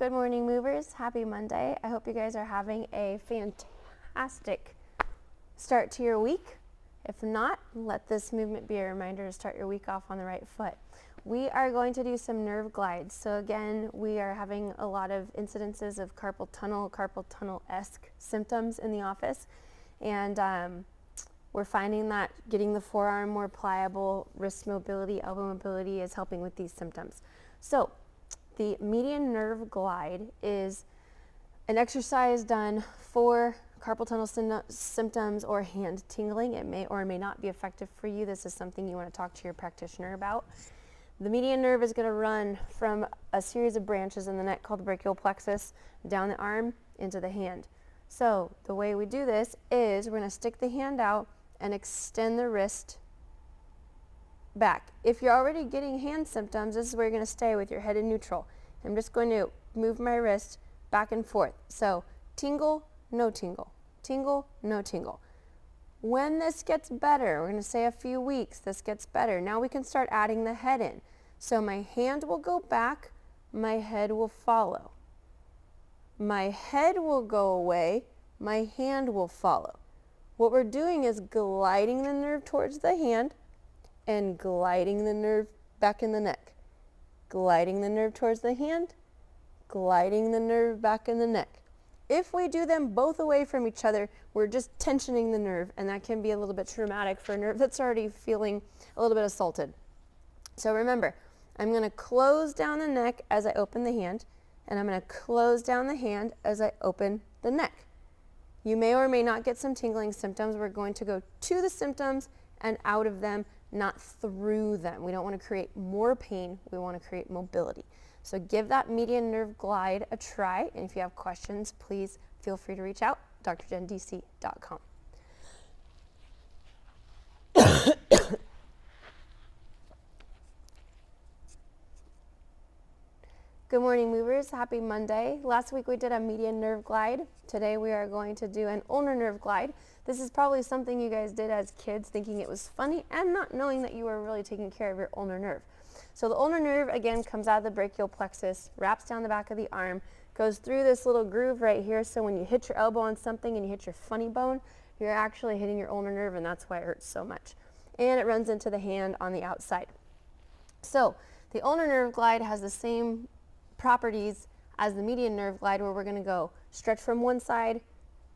Good morning, movers. Happy Monday. I hope you guys are having a fantastic start to your week. If not, let this movement be a reminder to start your week off on the right foot. We are going to do some nerve glides. So again, we are having a lot of incidences of carpal tunnel-esque symptoms in the office. And we're finding that getting the forearm more pliable, wrist mobility, elbow mobility is helping with these symptoms. So the median nerve glide is an exercise done for carpal tunnel symptoms or hand tingling. It may or may not be effective for you. This is something you want to talk to your practitioner about. The median nerve is going to run from a series of branches in the neck called the brachial plexus down the arm into the hand. So the way we do this is we're going to stick the hand out and extend the wrist back. If you're already getting hand symptoms, this is where you're going to stay with your head in neutral. I'm just going to move my wrist back and forth. So tingle, no tingle, tingle, no tingle. When this gets better, we're going to say a few weeks, this gets better. Now we can start adding the head in. So my hand will go back, my head will follow. My head will go away, my hand will follow. What we're doing is gliding the nerve towards the hand and gliding the nerve back in the neck. Gliding the nerve towards the hand, gliding the nerve back in the neck. If we do them both away from each other, we're just tensioning the nerve, and that can be a little bit traumatic for a nerve that's already feeling a little bit assaulted. So remember, I'm going to close down the neck as I open the hand, and I'm going to close down the hand as I open the neck. You may or may not get some tingling symptoms. We're going to go to the symptoms and out of them, not through them. We don't want to create more pain. We want to create mobility. So give that median nerve glide a try. And if you have questions, please feel free to reach out, drjendc.com. Good morning, movers. Happy Monday. Last week we did a median nerve glide. Today we are going to do an ulnar nerve glide. This is probably something you guys did as kids, thinking it was funny and not knowing that you were really taking care of your ulnar nerve. So the ulnar nerve, again, comes out of the brachial plexus, wraps down the back of the arm, goes through this little groove right here. So when you hit your elbow on something and you hit your funny bone, you're actually hitting your ulnar nerve, and that's why it hurts so much. And it runs into the hand on the outside. So the ulnar nerve glide has the same properties as the median nerve glide, where we're going to go stretch from one side,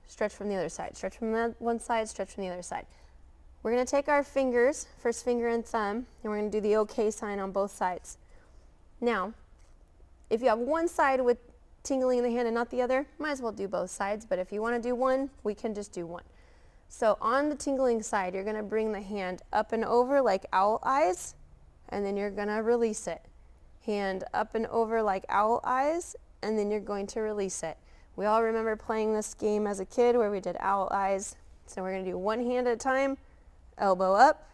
stretch from the other side, stretch from one side, stretch from the other side. We're going to take our fingers, first finger and thumb, and we're going to do the OK sign on both sides. Now, if you have one side with tingling in the hand and not the other, might as well do both sides, but if you want to do one, we can just do one. So on the tingling side, you're going to bring the hand up and over like owl eyes, and then you're going to release it. Hand up and over like owl eyes, and then you're going to release it. We all remember playing this game as a kid where we did owl eyes. So we're going to do one hand at a time, elbow up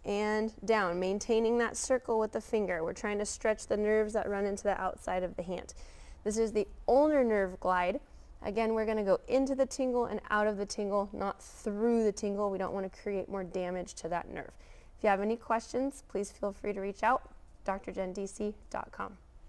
and down, maintaining that circle with the finger. We're trying to stretch the nerves that run into the outside of the hand. This is the ulnar nerve glide. Again, we're going to go into the tingle and out of the tingle, not through the tingle. We don't want to create more damage to that nerve. If you have any questions, please feel free to reach out, drjendc.com.